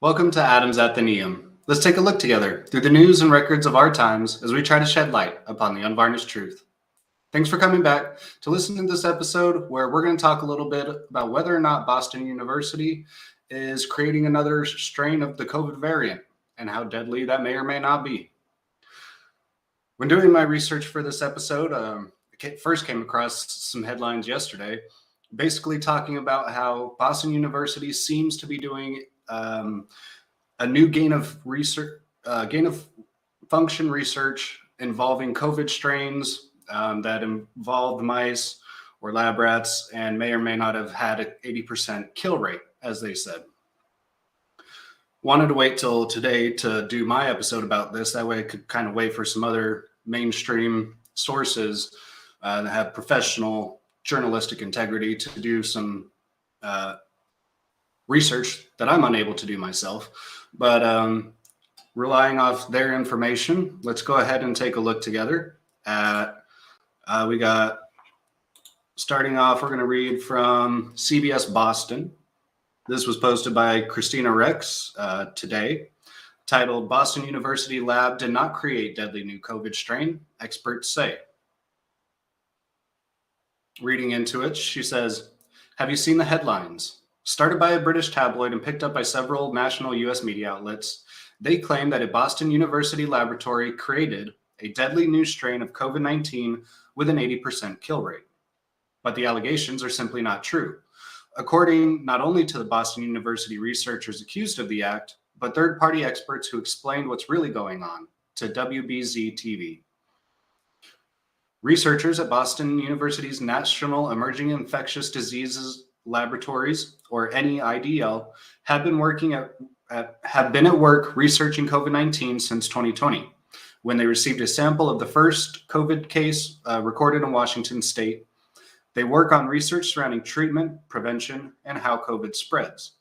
Welcome to Adams Athenaeum. Let's take a look together through the news and records of our times as we try to shed light upon the unvarnished truth. Thanks for coming back to listen to this episode where we're going to talk a little bit about whether or not Boston University is creating another strain of the COVID variant and how deadly that may or may not be. When doing my research for this episode, I first came across some headlines yesterday basically talking about how Boston University seems to be doing a new gain of function research involving COVID strains that involved mice or lab rats and may or may not have had an 80% kill rate, as they said. Wanted to wait till today to do my episode about this. That way I could kind of wait for some other mainstream sources that have professional journalistic integrity to do some research that I'm unable to do myself. But relying off their information, let's go ahead and take a look together at, we got, starting off, we're going to read from CBS Boston. This was posted by Christina Rex today, titled, Boston University Lab Did Not Create Deadly New COVID Strain, Experts Say. Reading into it, she says, have you seen the headlines? Started by a British tabloid and picked up by several national U.S. media outlets, they claim that a Boston University laboratory created a deadly new strain of COVID-19 with an 80% kill rate. But the allegations are simply not true. According not only to the Boston University researchers accused of the act, but third-party experts who explained what's really going on to WBZ-TV. Researchers at Boston University's National Emerging Infectious Diseases Laboratories, or NEIDL, have been at work researching COVID-19 since 2020, when they received a sample of the first COVID case recorded in Washington state. They work on research surrounding treatment, prevention, and how COVID spreads.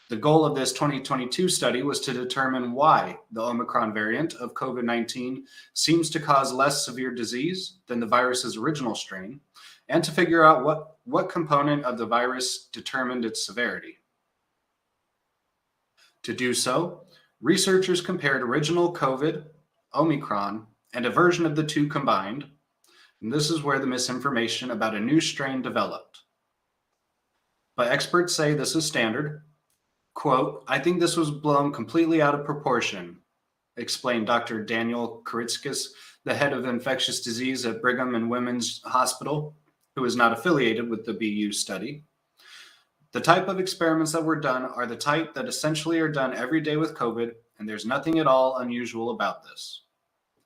The goal of this 2022 study was to determine why the Omicron variant of COVID-19 seems to cause less severe disease than the virus's original strain, and to figure out what component of the virus determined its severity. To do so, researchers compared original COVID, Omicron, and a version of the two combined, and this is where the misinformation about a new strain developed. But experts say this is standard. Quote, I think this was blown completely out of proportion, explained Dr. Daniel Karitzkis, the head of infectious disease at Brigham and Women's Hospital, who is not affiliated with the BU study. The type of experiments that were done are the type that essentially are done every day with COVID, and there's nothing at all unusual about this,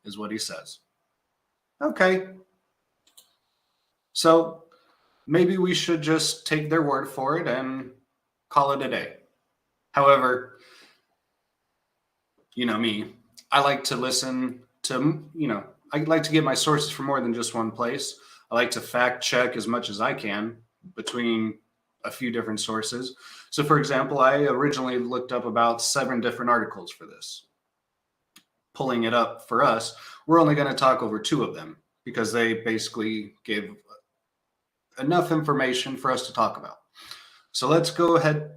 is what he says. Okay. So maybe we should just take their word for it and call it a day. However, you know me, I like to listen to, I like to get my sources from more than just one place. I like to fact check as much as I can between a few different sources. So for example, I originally looked up about 7 different articles for this. Pulling it up for us, we're only going to talk over 2 of them because they basically gave enough information for us to talk about. So let's go ahead,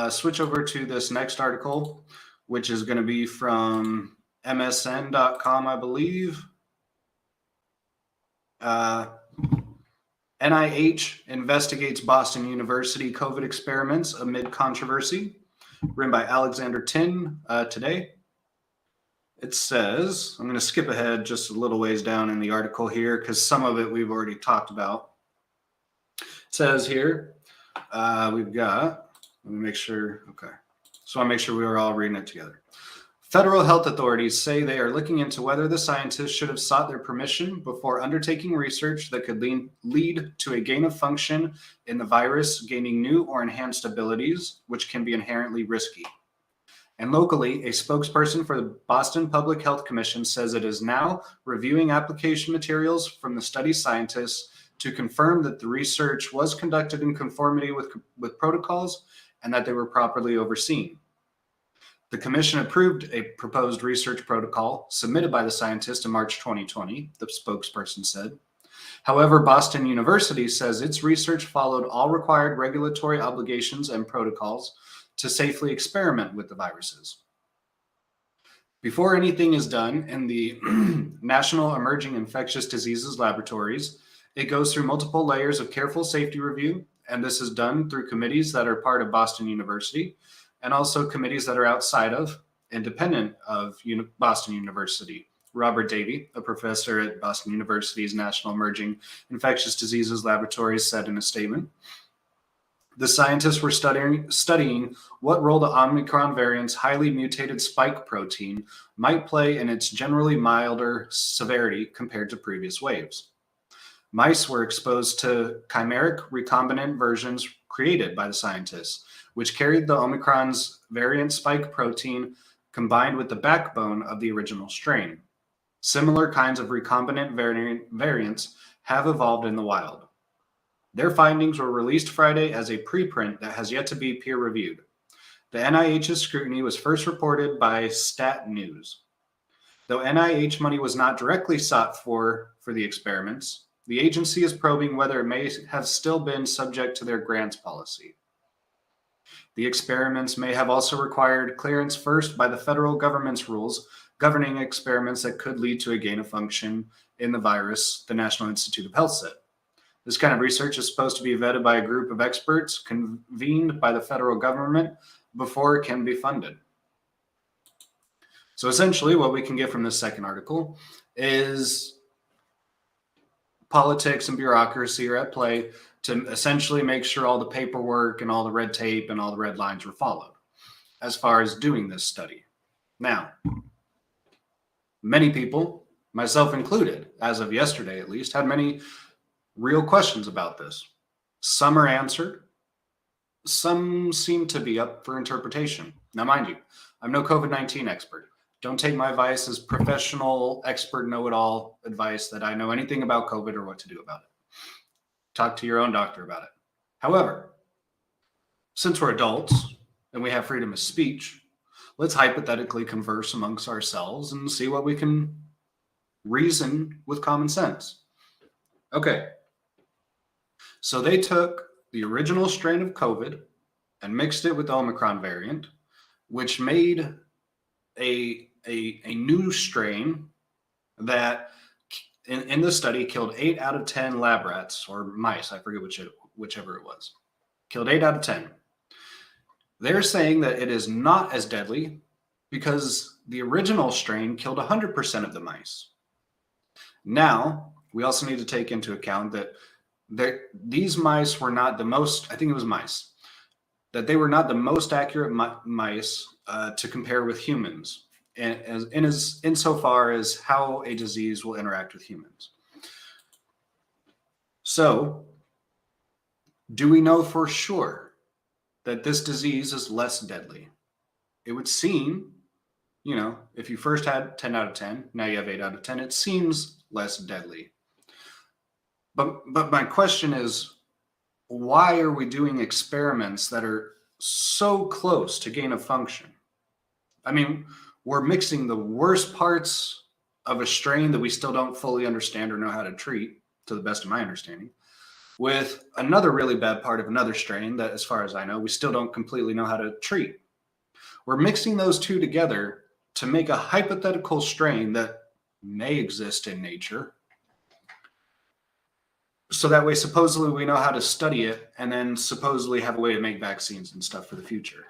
switch over to this next article, which is going to be from MSN.com, I believe. NIH investigates Boston University COVID experiments amid controversy, written by Alexander Tin today. It says, I'm going to skip ahead just a little ways down in the article here because some of it we've already talked about. It says here, we've got, let me make sure, okay. So I make sure we were all reading it together. Federal health authorities say they are looking into whether the scientists should have sought their permission before undertaking research that could lead to a gain of function in the virus gaining new or enhanced abilities, which can be inherently risky. And locally, a spokesperson for the Boston Public Health Commission says it is now reviewing application materials from the study scientists to confirm that the research was conducted in conformity with protocols and that they were properly overseen. The commission approved a proposed research protocol submitted by the scientists in March 2020, the spokesperson said. However, Boston University says its research followed all required regulatory obligations and protocols to safely experiment with the viruses. Before anything is done in the National Emerging Infectious Diseases Laboratories, it goes through multiple layers of careful safety review, and this is done through committees that are part of Boston University and also committees that are outside of, independent of Boston University. Robert Davey, a professor at Boston University's National Emerging Infectious Diseases Laboratories, said in a statement, "The scientists were studying what role the Omicron variant's highly mutated spike protein might play in its generally milder severity compared to previous waves. Mice were exposed to chimeric recombinant versions created by the scientists, which carried the Omicron's variant spike protein combined with the backbone of the original strain. Similar kinds of recombinant variants have evolved in the wild. Their findings were released Friday as a preprint that has yet to be peer-reviewed. The NIH's scrutiny was first reported by Stat News. Though NIH money was not directly sought for the experiments, the agency is probing whether it may have still been subject to their grants policy. The experiments may have also required clearance first by the federal government's rules governing experiments that could lead to a gain of function in the virus, the National Institute of Health said. This kind of research is supposed to be vetted by a group of experts convened by the federal government before it can be funded." So essentially what we can get from this second article is politics and bureaucracy are at play to essentially make sure all the paperwork and all the red tape and all the red lines were followed as far as doing this study. Now, many people, myself included, as of yesterday at least, had many real questions about this. Some are answered. Some seem to be up for interpretation. Now, mind you, I'm no COVID-19 expert. Don't take my advice as professional, expert, know-it-all advice that I know anything about COVID or what to do about it. Talk to your own doctor about it. However, since we're adults and we have freedom of speech, let's hypothetically converse amongst ourselves and see what we can reason with common sense. Okay. So they took the original strain of COVID and mixed it with the Omicron variant, which made a new strain that in the study killed 8 out of 10 lab rats or mice. I forget whichever it was. Killed 8 out of 10. They're saying that it is not as deadly because the original strain killed 100% of the mice. Now, we also need to take into account that these mice were not the most, I think it was mice, that they were not the most accurate mice to compare with humans, insofar as how a disease will interact with humans. So, do we know for sure that this disease is less deadly? It would seem, if you first had 10 out of 10, now you have 8 out of 10, it seems less deadly. But my question is, why are we doing experiments that are so close to gain of function? I mean, we're mixing the worst parts of a strain that we still don't fully understand or know how to treat, to the best of my understanding, with another really bad part of another strain that, as far as I know, we still don't completely know how to treat. We're mixing those two together to make a hypothetical strain that may exist in nature. So that way, supposedly, we know how to study it and then supposedly have a way to make vaccines and stuff for the future.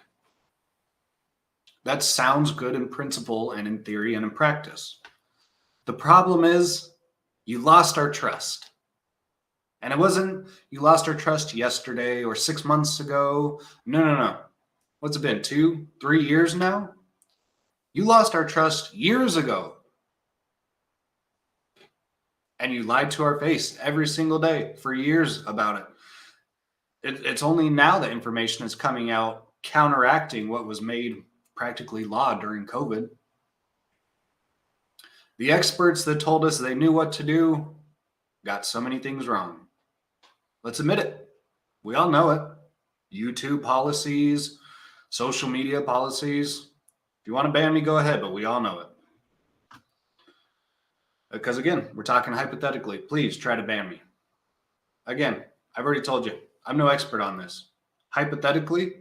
That sounds good in principle and in theory and in practice. The problem is you lost our trust. And it wasn't you lost our trust yesterday or 6 months ago. No. What's it been, 2, 3 years now? You lost our trust years ago. And you lied to our face every single day for years about it. It's only now that information is coming out counteracting what was made practically law during COVID. The experts that told us they knew what to do got so many things wrong. Let's admit it. We all know it. YouTube policies, social media policies. If you want to ban me, go ahead, but we all know it. Because again, we're talking hypothetically. Please try to ban me. Again, I've already told you, I'm no expert on this. Hypothetically,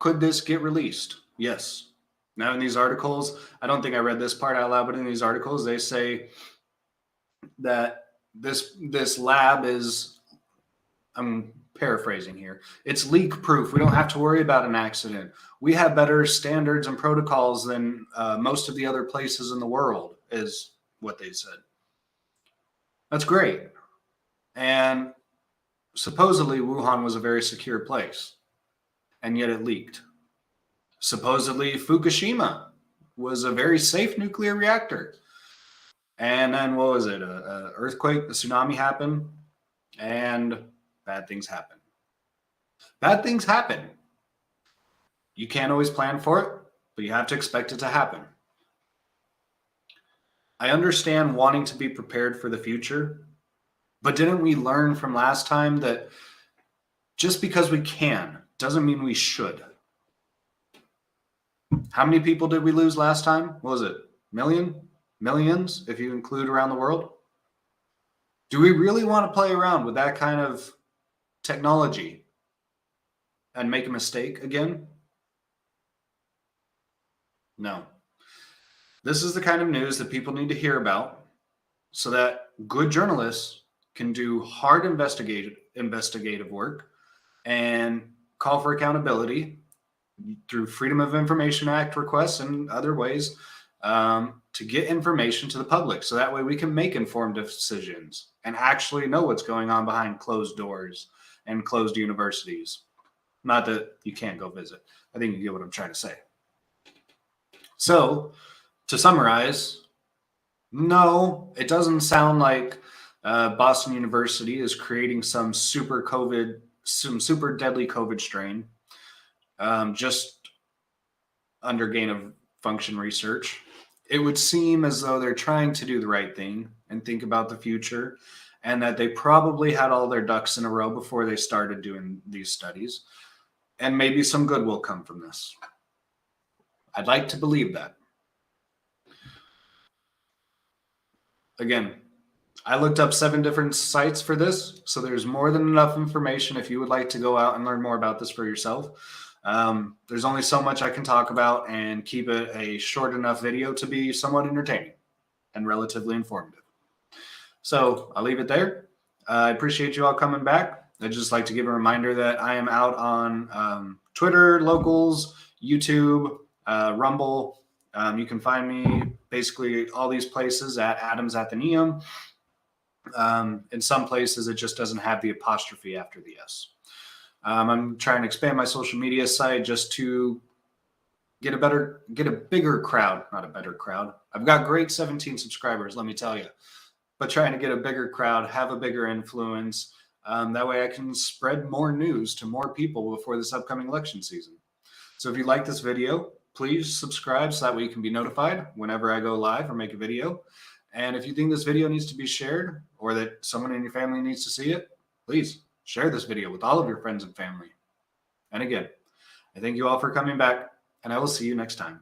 Could this get released? Yes. Now in these articles, I don't think I read this part out loud, but in these articles, they say that this lab is, I'm paraphrasing here, it's leak proof. We don't have to worry about an accident. We have better standards and protocols than most of the other places in the world, is what they said. That's great. And supposedly Wuhan was a very secure place, and yet it leaked. Supposedly Fukushima was a very safe nuclear reactor. And then what was it? A earthquake, the tsunami happened, and bad things happen. Bad things happen. You can't always plan for it, but you have to expect it to happen. I understand wanting to be prepared for the future, but didn't we learn from last time that just because we can doesn't mean we should? How many people did we lose last time? What was it? Millions, if you include around the world? Do we really want to play around with that kind of technology and make a mistake again? No. This is the kind of news that people need to hear about so that good journalists can do hard investigative work and call for accountability through Freedom of Information Act requests and other ways to get information to the public. So that way we can make informed decisions and actually know what's going on behind closed doors and closed universities. Not that you can't go visit. I think you get what I'm trying to say. So to summarize, no, it doesn't sound like Boston University is creating some super deadly COVID strain just under gain of function research. It would seem as though they're trying to do the right thing and think about the future, and that they probably had all their ducks in a row before they started doing these studies, and maybe some good will come from this. I'd like to believe that. Again, I looked up 7 different sites for this, so there's more than enough information if you would like to go out and learn more about this for yourself. There's only so much I can talk about and keep it a short enough video to be somewhat entertaining and relatively informative. So I'll leave it there. I appreciate you all coming back. I'd just like to give a reminder that I am out on Twitter, Locals, YouTube, Rumble. You can find me basically all these places at Adams Athenaeum. In some places, it just doesn't have the apostrophe after the S. I'm trying to expand my social media site just to get a bigger crowd, not a better crowd. I've got great 17 subscribers, let me tell you, but trying to get a bigger crowd, have a bigger influence. That way I can spread more news to more people before this upcoming election season. So if you like this video, please subscribe so that way you can be notified whenever I go live or make a video. And if you think this video needs to be shared or that someone in your family needs to see it, please share this video with all of your friends and family. And again, I thank you all for coming back, and I will see you next time.